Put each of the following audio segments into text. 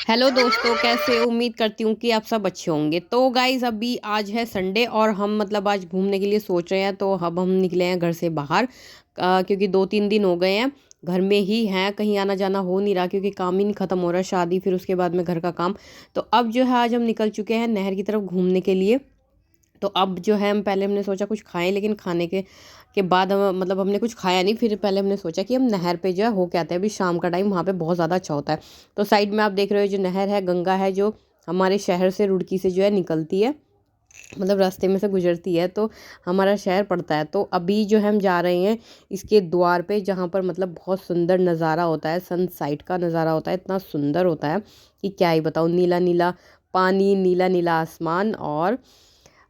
Hello दोस्तों, कैसे हो? उम्मीद करती हूँ कि आप सब अच्छे होंगे। तो गाइज़, अभी आज है संडे और हम आज घूमने के लिए सोच रहे हैं। तो अब हम निकले हैं घर से बाहर, क्योंकि 2-3 दिन हो गए हैं घर में ही हैं। कहीं आना जाना हो नहीं रहा क्योंकि काम ही नहीं ख़त्म हो रहा, शादी फिर उसके बाद में घर का काम। तो अब जो है आज हम निकल चुके हैं नहर की तरफ घूमने के लिए। तो अब जो है हम पहले हमने सोचा कुछ खाएं, लेकिन खाने के बाद हम हमने कुछ खाया नहीं। फिर पहले हमने सोचा कि हम नहर पे जो है हो के आते हैं। अभी शाम का टाइम वहाँ पे बहुत ज़्यादा अच्छा होता है। तो साइड में आप देख रहे हो जो नहर है, गंगा है, जो हमारे शहर से रुड़की से जो है निकलती है, रास्ते में से गुजरती है। तो हमारा शहर पड़ता है। तो अभी जो है हम जा रहे हैं इसके द्वार पे, जहाँ पर बहुत सुंदर नज़ारा होता है, सनसाइट का नज़ारा होता है। इतना सुंदर होता है कि क्या ही बताऊँ। नीला नीला पानी, नीला नीला आसमान और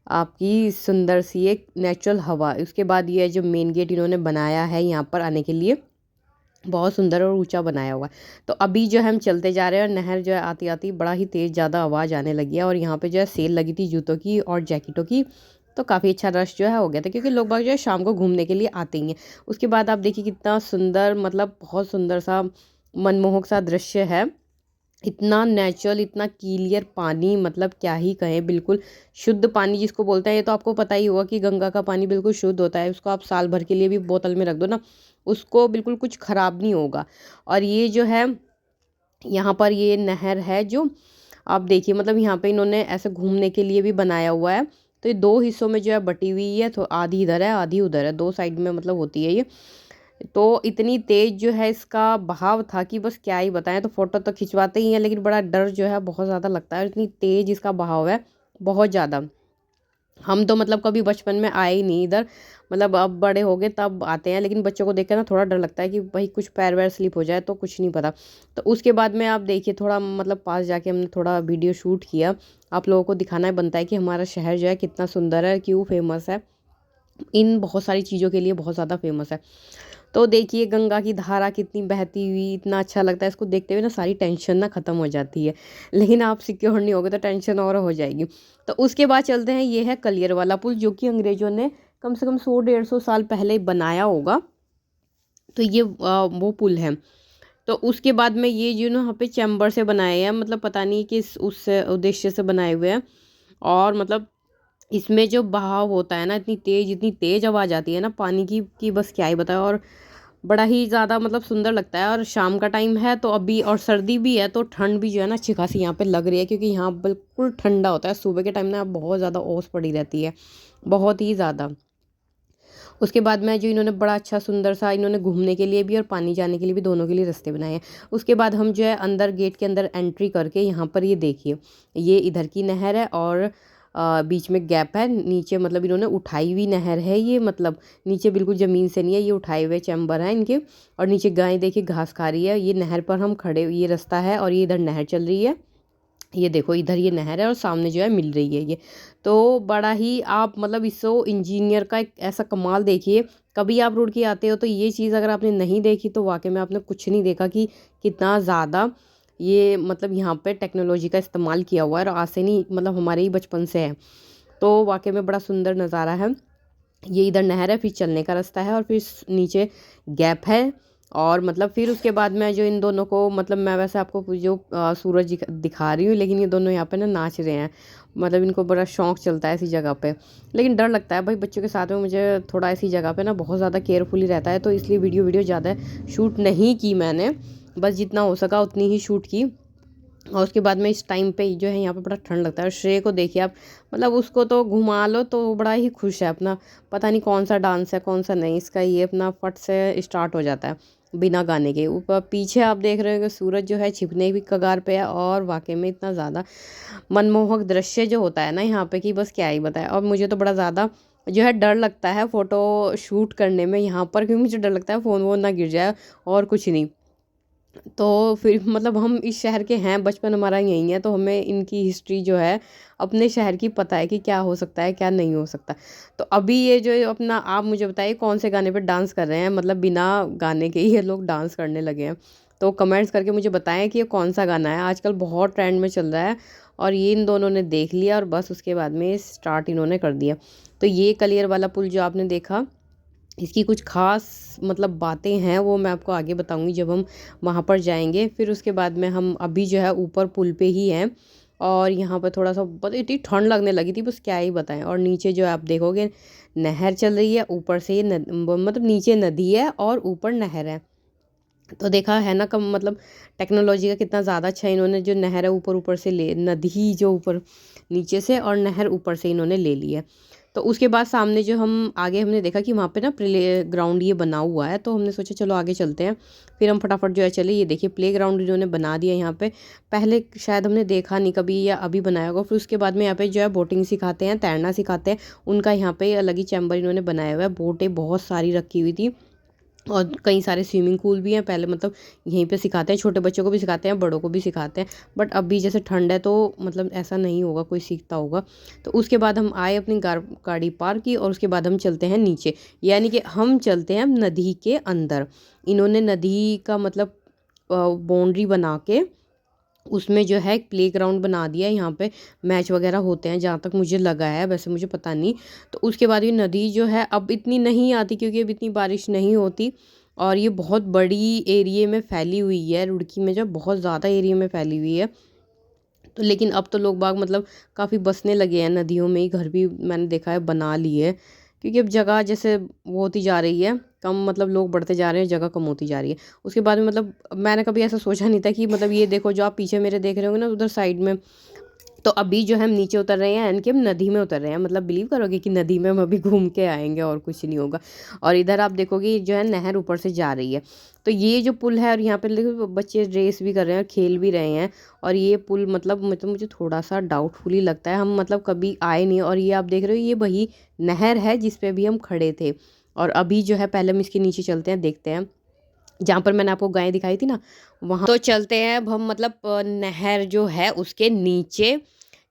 आपकी सुंदर सी एक नेचुरल हवा। उसके बाद ये जो मेन गेट इन्होंने बनाया है यहाँ पर आने के लिए, बहुत सुंदर और ऊंचा बनाया हुआ है। तो अभी जो है हम चलते जा रहे हैं और नहर जो है आती आती बड़ा ही तेज़ ज़्यादा आवाज़ आने लगी है। और यहाँ पे जो है सेल लगी थी जूतों की और जैकेटों की। तो काफ़ी अच्छा रश जो है हो गया था, क्योंकि लोग बाग जो है शाम को घूमने के लिए आते ही हैं। उसके बाद आप देखिए कितना सुंदर, बहुत सुंदर सा मनमोहक सा दृश्य है। इतना नेचुरल, इतना क्लियर पानी, क्या ही कहें। बिल्कुल शुद्ध पानी जिसको बोलते हैं। ये तो आपको पता ही होगा कि गंगा का पानी बिल्कुल शुद्ध होता है। उसको आप साल भर के लिए भी बोतल में रख दो ना, उसको बिल्कुल कुछ ख़राब नहीं होगा। और ये जो है यहाँ पर ये नहर है, जो आप देखिए यहाँ पे इन्होंने ऐसे घूमने के लिए भी बनाया हुआ है। तो ये दो हिस्सों में जो है बटी हुई है। तो आधी इधर है, आधी उधर है, दो साइड में होती है ये। तो इतनी तेज़ जो है इसका बहाव था कि बस क्या ही बताएं। तो फ़ोटो तो खिंचवाते ही हैं, लेकिन बड़ा डर जो है बहुत ज़्यादा लगता है। इतनी तेज़ इसका बहाव है, बहुत ज़्यादा। हम तो कभी बचपन में आए ही नहीं इधर। अब बड़े हो गए तब आते हैं, लेकिन बच्चों को देख कर ना थोड़ा डर लगता है कि भाई कुछ पैर वैर स्लिप हो जाए तो कुछ नहीं पता। तो उसके बाद में आप देखिए थोड़ा पास जाके हमने थोड़ा वीडियो शूट किया। आप लोगों को दिखाना बनता है कि हमारा शहर जो है कितना सुंदर है, क्यों फेमस है, इन बहुत सारी चीज़ों के लिए बहुत ज़्यादा फेमस है। तो देखिए गंगा की धारा कितनी बहती हुई, इतना अच्छा लगता है। इसको देखते हुए ना सारी टेंशन ना ख़त्म हो जाती है। लेकिन आप सिक्योर नहीं होगे तो टेंशन और हो जाएगी। तो उसके बाद चलते हैं, ये है कलियर वाला पुल, जो कि अंग्रेज़ों ने कम से कम 100-150 साल पहले बनाया होगा। तो ये वो पुल है। तो उसके बाद में ये जो ना यहाँ पे चैम्बर से बनाए हैं, पता नहीं किस उस उद्देश्य से बनाए हुए हैं। और इसमें जो बहाव होता है ना, इतनी तेज़ आवाज़ आती है ना पानी की कि बस क्या ही बताएं। और बड़ा ही ज़्यादा सुंदर लगता है। और शाम का टाइम है तो अभी, और सर्दी भी है, तो ठंड भी जो है ना अच्छी खासी यहाँ पे लग रही है, क्योंकि यहाँ बिल्कुल ठंडा होता है। सुबह के टाइम ना बहुत ज़्यादा ओस पड़ी रहती है, बहुत ही ज़्यादा। उसके बाद में जो इन्होंने बड़ा अच्छा सुंदर सा इन्होंने घूमने के लिए भी और पानी जाने के लिए भी, दोनों के लिए रास्ते बनाए हैं। उसके बाद हम जो है अंदर गेट के अंदर एंट्री करके, यहाँ पर ये देखिए, ये इधर की नहर है और बीच में गैप है। नीचे इन्होंने उठाई हुई नहर है ये, नीचे बिल्कुल ज़मीन से नहीं है, ये उठाए हुए चैम्बर हैं इनके। और नीचे गाय देखिए घास खा रही है। ये नहर पर हम खड़े, ये रास्ता है और ये इधर नहर चल रही है। ये देखो इधर ये नहर है और सामने जो है मिल रही है ये। तो बड़ा ही आप इसो इंजीनियर का एक ऐसा कमाल देखिए। कभी आप रुड़की आते हो तो ये चीज़ अगर आपने नहीं देखी तो वाकई में आपने कुछ नहीं देखा, कि कितना ज़्यादा ये यहाँ पे टेक्नोलॉजी का इस्तेमाल किया हुआ है। और आज से नहीं, हमारे ही बचपन से है। तो वाकई में बड़ा सुंदर नज़ारा है। ये इधर नहर है, फिर चलने का रास्ता है और फिर नीचे गैप है। और फिर उसके बाद में जो इन दोनों को, मैं वैसे आपको जो सूरज दिखा रही हूँ, लेकिन ये दोनों यहाँ पे ना नाच रहे हैं। इनको बड़ा शौक चलता है ऐसी जगह पे। लेकिन डर लगता है भाई बच्चों के साथ में, मुझे थोड़ा ऐसी जगह पे ना बहुत ज़्यादा केयरफुली रहता है। तो इसलिए वीडियो ज़्यादा शूट नहीं की मैंने, बस जितना हो सका उतनी ही शूट की। और उसके बाद में इस टाइम पे जो है यहाँ पे बड़ा ठंड लगता है। और श्रेय को देखिए आप, उसको तो घुमा लो तो बड़ा ही खुश है अपना। पता नहीं कौन सा डांस है कौन सा नहीं, इसका ये अपना फट से स्टार्ट हो जाता है बिना गाने के। ऊपर पीछे आप देख रहे हो कि सूरज जो है छिपने की कगार पे है। और वाकई में इतना ज़्यादा मनमोहक दृश्य जो होता है ना यहाँ पे, कि बस क्या ही बताए। और मुझे तो बड़ा ज़्यादा जो है डर लगता है फ़ोटो शूट करने में यहाँ पर, क्योंकि मुझे डर लगता है फ़ोन वोन ना गिर जाए, और कुछ नहीं। तो फिर हम इस शहर के हैं, बचपन हमारा यहीं है, तो हमें इनकी हिस्ट्री जो है अपने शहर की पता है कि क्या हो सकता है क्या नहीं हो सकता। तो अभी ये जो अपना, आप मुझे बताइए कौन से गाने पे डांस कर रहे हैं, बिना गाने के ही ये लोग डांस करने लगे हैं। तो कमेंट्स करके मुझे बताएं कि ये कौन सा गाना है, आजकल बहुत ट्रेंड में चल रहा है। और ये इन दोनों ने देख लिया और बस उसके बाद में स्टार्ट इन्होंने कर दिया। तो ये कलियर वाला पुल जो आपने देखा, इसकी कुछ ख़ास मतलब बातें हैं, वो मैं आपको आगे बताऊँगी जब हम वहाँ पर जाएँगे। फिर उसके बाद में हम अभी जो है ऊपर पुल पे ही हैं और यहाँ पर थोड़ा-सा पता इतनी ठंड लगने लगी थी, बस क्या ही बताएँ। और नीचे जो है आप देखोगे नहर चल रही है, ऊपर से ये मतलब नीचे नदी है और ऊपर नहर है। तो देखा है ना कम मतलब टेक्नोलॉजी का कितना ज़्यादा अच्छा इन्होंने जो नहर है ऊपर-ऊपर से ले नदी जो ऊपर नीचे से और नहर ऊपर से इन्होंने ले ली है। तो उसके बाद सामने जो हम आगे हमने देखा कि वहाँ पे ना प्ले ग्राउंड ये बना हुआ है, तो हमने सोचा चलो आगे चलते हैं। फिर हम फटाफट जो है चले, ये देखिए प्ले ग्राउंड इन्होंने बना दिया यहाँ पे। पहले शायद हमने देखा नहीं कभी या अभी बनाया होगा। फिर उसके बाद में यहाँ पे जो है बोटिंग सिखाते हैं, तैरना सिखाते हैं। उनका यहाँ पे अलग ही चैम्बर इन्होंने बनाया हुआ है। बोटें बहुत सारी रखी हुई थी और कई सारे स्विमिंग पूल भी हैं। पहले मतलब यहीं पे सिखाते हैं, छोटे बच्चों को भी सिखाते हैं, बड़ों को भी सिखाते हैं। बट अभी जैसे ठंड है तो मतलब ऐसा नहीं होगा, कोई सीखता होगा। तो उसके बाद हम आए, अपनी गाड़ी पार्क की और उसके बाद हम चलते हैं नीचे, यानी कि हम चलते हैं नदी के अंदर। इन्होंने नदी का मतलब बाउंड्री बना के उसमें जो है एक प्लेग्राउंड बना दिया है। यहाँ पे मैच वगैरह होते हैं जहाँ तक मुझे लगा है, वैसे मुझे पता नहीं। तो उसके बाद ये नदी जो है अब इतनी नहीं आती क्योंकि अब इतनी बारिश नहीं होती और ये बहुत बड़ी एरिया में फैली हुई है। रुड़की में जो बहुत ज़्यादा एरिया में फैली हुई है। तो लेकिन अब तो लोग बाग मतलब काफ़ी बसने लगे हैं, नदियों में ही घर भी मैंने देखा है बना लिए, क्योंकि अब जगह जैसे वो होती जा रही है कम, मतलब लोग बढ़ते जा रहे हैं, जगह कम होती जा रही है। उसके बाद में मतलब मैंने कभी ऐसा सोचा नहीं था कि मतलब ये देखो जो आप पीछे मेरे देख रहे होंगे ना उधर साइड में, तो अभी जो है हम नीचे उतर रहे हैं यानी कि हम नदी में उतर रहे हैं। मतलब बिलीव करोगे कि नदी में हम अभी घूम के आएंगे और कुछ नहीं होगा। और इधर आप देखोगे जो है नहर ऊपर से जा रही है। तो ये जो पुल है और यहाँ पे देखो बच्चे रेस भी कर रहे हैं और खेल भी रहे हैं। और ये पुल मतलब मुझे थोड़ा सा डाउटफुल ही लगता है, हम मतलब कभी आए नहीं। और ये आप देख रहे हो ये वही नहर है जिस पे अभी हम खड़े थे। और अभी जो है पहले हम इसके नीचे चलते हैं, देखते हैं जहाँ पर मैंने आपको गाय दिखाई थी ना वहाँ। तो चलते हैं अब हम मतलब नहर जो है उसके नीचे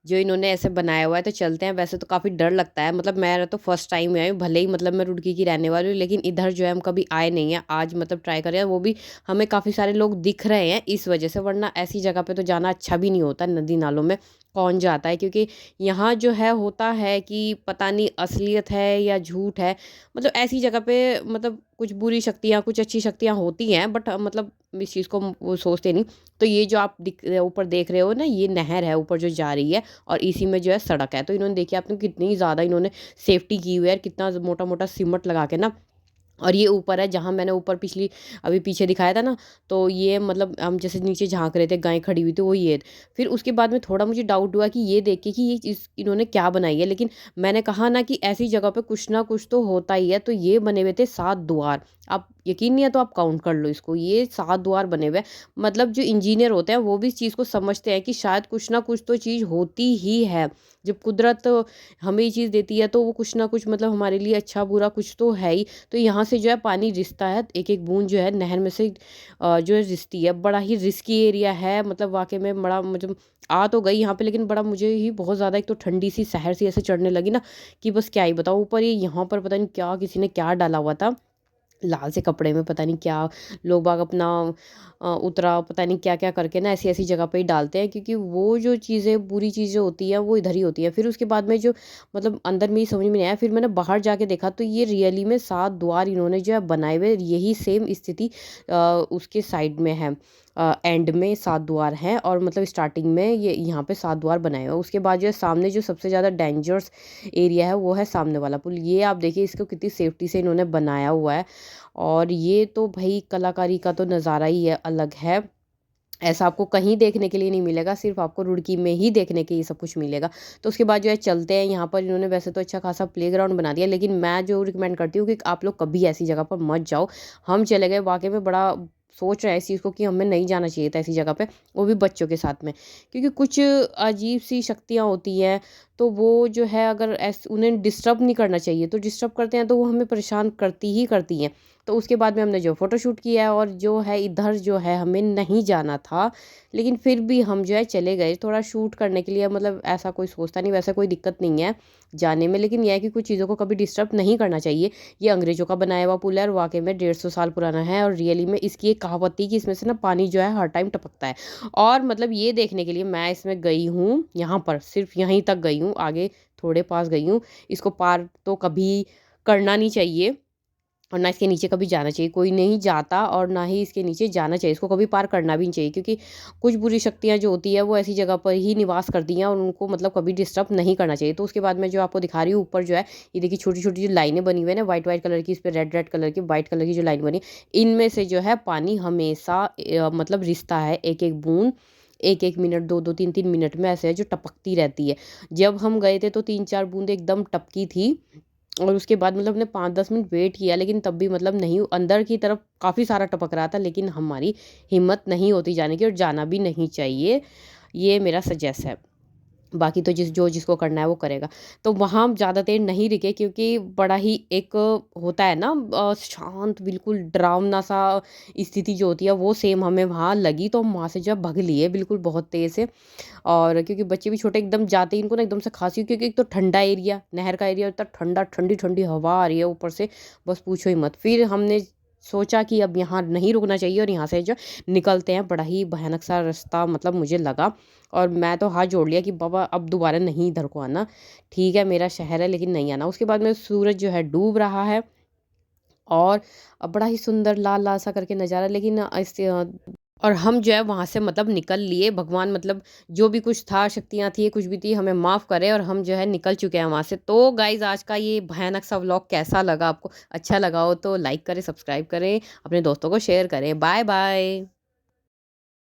जो इन्होंने ऐसे बनाया हुआ है, तो चलते हैं। वैसे तो काफ़ी डर लगता है, मतलब मैं तो फर्स्ट टाइम आई हूँ, भले ही मतलब मैं रुड़की की रहने वाली हूँ, लेकिन इधर जो है हम कभी आए नहीं हैं। आज मतलब ट्राई करें, वो भी हमें काफ़ी सारे लोग दिख रहे हैं इस वजह से, वरना ऐसी जगह पे तो जाना अच्छा भी नहीं होता। नदी नालों में कौन जाता है, क्योंकि यहाँ जो है होता है कि पता नहीं असलियत है या झूठ है। मतलब ऐसी जगह पे मतलब कुछ बुरी शक्तियाँ कुछ अच्छी शक्तियाँ होती हैं, बट मतलब इस चीज़ को वो सोचते नहीं। तो ये जो आप ऊपर देख रहे हो ना, ये नहर है ऊपर जो जा रही है और इसी में जो है सड़क है। तो इन्होंने देखिए आपने कितनी ज़्यादा इन्होंने सेफ्टी की हुई है, कितना मोटा मोटा सीमेंट लगा के ना। और ये ऊपर है जहाँ मैंने ऊपर पिछली अभी पीछे दिखाया था ना, तो ये मतलब हम जैसे नीचे झांक रहे थे, गाय खड़ी हुई थी, वो ये। फिर उसके बाद में थोड़ा मुझे डाउट हुआ कि ये देख के कि ये चीज़ इन्होंने क्या बनाई है, लेकिन मैंने कहा ना कि ऐसी जगह पे कुछ ना कुछ तो होता ही है। तो ये बने हुए थे 7 द्वार। आप यकीन नहीं है तो आप काउंट कर लो इसको, ये 7 द्वार बने हुए हैं। मतलब जो इंजीनियर होते हैं वो भी इस चीज़ को समझते हैं कि शायद कुछ ना कुछ तो चीज़ होती ही है। जब कुदरत हमें ये चीज़ देती है तो वो कुछ ना कुछ मतलब हमारे लिए अच्छा बुरा कुछ तो है ही। तो यहाँ से जो है पानी रिसता है, एक एक बूंद जो है नहर में से जो है रिसती है। बड़ा ही रिस्की एरिया है, मतलब वाकई में बड़ा मतलब आ तो गई यहाँ पे, लेकिन बड़ा मुझे ही बहुत ज़्यादा एक तो ठंडी सी सहर सी ऐसे चढ़ने लगी ना कि बस क्या ही बताऊँ। ऊपर ये यहाँ पर पता नहीं क्या किसी ने क्या डाला हुआ था लाल से कपड़े में, पता नहीं क्या लोग बाग अपना उतरा पता नहीं क्या क्या करके ना ऐसी ऐसी जगह पे ही डालते हैं, क्योंकि वो जो चीज़ें बुरी चीज़ें होती हैं वो इधर ही होती है। फिर उसके बाद में जो मतलब अंदर में ही समझ में नहीं आया, फिर मैंने बाहर जाके देखा तो ये रियली में 7 द्वार इन्होंने जो है बनाए हुए, यही सेम स्थिति उसके साइड में है। एंड में 7 द्वार हैं और मतलब स्टार्टिंग में ये यहाँ पे 7 द्वार बनाए हुए हैं। उसके बाद जो है सामने जो सबसे ज़्यादा डेंजरस एरिया है वो है सामने वाला पुल। ये आप देखिए इसको कितनी सेफ्टी से इन्होंने बनाया हुआ है। और ये तो भाई कलाकारी का तो नज़ारा ही है, अलग है। ऐसा आपको कहीं देखने के लिए नहीं मिलेगा, सिर्फ आपको रुड़की में ही देखने के ये सब कुछ मिलेगा। तो उसके बाद जो है चलते हैं, यहाँ पर इन्होंने वैसे तो अच्छा खासा प्लेग्राउंड बना दिया, लेकिन मैं जो रिकमेंड करती हूँ कि आप लोग कभी ऐसी जगह पर मत जाओ। हम चले गए, वाकई में बड़ा सोच रहे हैं इस चीज़ को कि हमें नहीं जाना चाहिए था ऐसी जगह पे, वो भी बच्चों के साथ में, क्योंकि कुछ अजीब सी शक्तियाँ होती हैं। तो वो जो है अगर ऐसे उन्हें डिस्टर्ब नहीं करना चाहिए, तो डिस्टर्ब करते हैं तो वो हमें परेशान करती ही करती हैं। तो उसके बाद में हमने जो फ़ोटोशूट किया है, और जो है इधर जो है हमें नहीं जाना था, लेकिन फिर भी हम जो है चले गए थोड़ा शूट करने के लिए। मतलब ऐसा कोई सोचता नहीं, वैसे कोई दिक्कत नहीं है जाने में, लेकिन यह है कि कुछ चीज़ों को कभी डिस्टर्ब नहीं करना चाहिए। ये अंग्रेज़ों का बनाया हुआ पुल है और वाकई में 150 साल पुराना है। और रियली में इसकी एक कहावत थी कि इसमें से ना पानी जो है हर टाइम टपकता है। और मतलब ये देखने के लिए मैं इसमें गई हूँ, यहाँ पर सिर्फ यहीं तक गई हूँ, आगे थोड़े पास गई हूँ। इसको पार तो कभी करना नहीं चाहिए, और ना इसके नीचे कभी जाना चाहिए, कोई नहीं जाता और ना ही इसके नीचे जाना चाहिए, इसको कभी पार करना भी नहीं चाहिए, क्योंकि कुछ बुरी शक्तियाँ जो होती है वो ऐसी जगह पर ही निवास करती हैं और उनको मतलब कभी डिस्टर्ब नहीं करना चाहिए। तो उसके बाद मैं जो आपको दिखा रही हूँ ऊपर जो है, ये देखिए छोटी छोटी जो लाइनें बनी हुई है ना वाइट वाइट कलर की, इस पर रेड रेड कलर की वाइट कलर की जो लाइन बनी, इनमें से जो है पानी हमेशा मतलब रिसता है, एक एक बूंद 1-1 मिनट 2-2 3-3 मिनट में ऐसे है जो टपकती रहती है। जब हम गए थे तो 3-4 बूंद एकदम टपकी थी और उसके बाद मतलब हमने 5-10 मिनट वेट किया, लेकिन तब भी मतलब नहीं, अंदर की तरफ काफ़ी सारा टपक रहा था, लेकिन हमारी हिम्मत नहीं होती जाने की और जाना भी नहीं चाहिए। ये मेरा सजेस्ट है। बाकी तो जिसको करना है वो करेगा। तो वहाँ हम ज़्यादा देर नहीं रुके, क्योंकि बड़ा ही एक होता है ना शांत बिल्कुल डरावना-सा स्थिति जो होती है वो सेम हमें वहाँ लगी, तो हम वहाँ से जो है भग लिए बिल्कुल बहुत तेज़ से। और क्योंकि बच्चे भी छोटे, एकदम जाते ही इनको ना एकदम से खाँसी, क्योंकि एक तो ठंडा एरिया, नहर का एरिया, इतना ठंडा ठंडी-ठंडी हवा आ रही है ऊपर से, बस पूछो ही मत। फिर हमने सोचा कि अब यहाँ नहीं रुकना चाहिए और यहाँ से जो निकलते हैं। बड़ा ही भयानक सा रास्ता मतलब मुझे लगा, और मैं तो हाथ जोड़ लिया कि बाबा अब दोबारा नहीं इधर को आना, ठीक है मेरा शहर है लेकिन नहीं आना। उसके बाद में सूरज जो है डूब रहा है और बड़ा ही सुंदर लाल-लाल सा करके नज़ारा, लेकिन और हम जो है वहाँ से मतलब निकल लिए। भगवान मतलब जो भी कुछ था, शक्तियाँ थी, कुछ भी थी, हमें माफ़ करे और हम जो है निकल चुके हैं वहाँ से। तो गाइज़ आज का ये भयानक सा व्लॉग कैसा लगा आपको? अच्छा लगा हो तो लाइक करें, सब्सक्राइब करें, अपने दोस्तों को शेयर करें। बाय-बाय।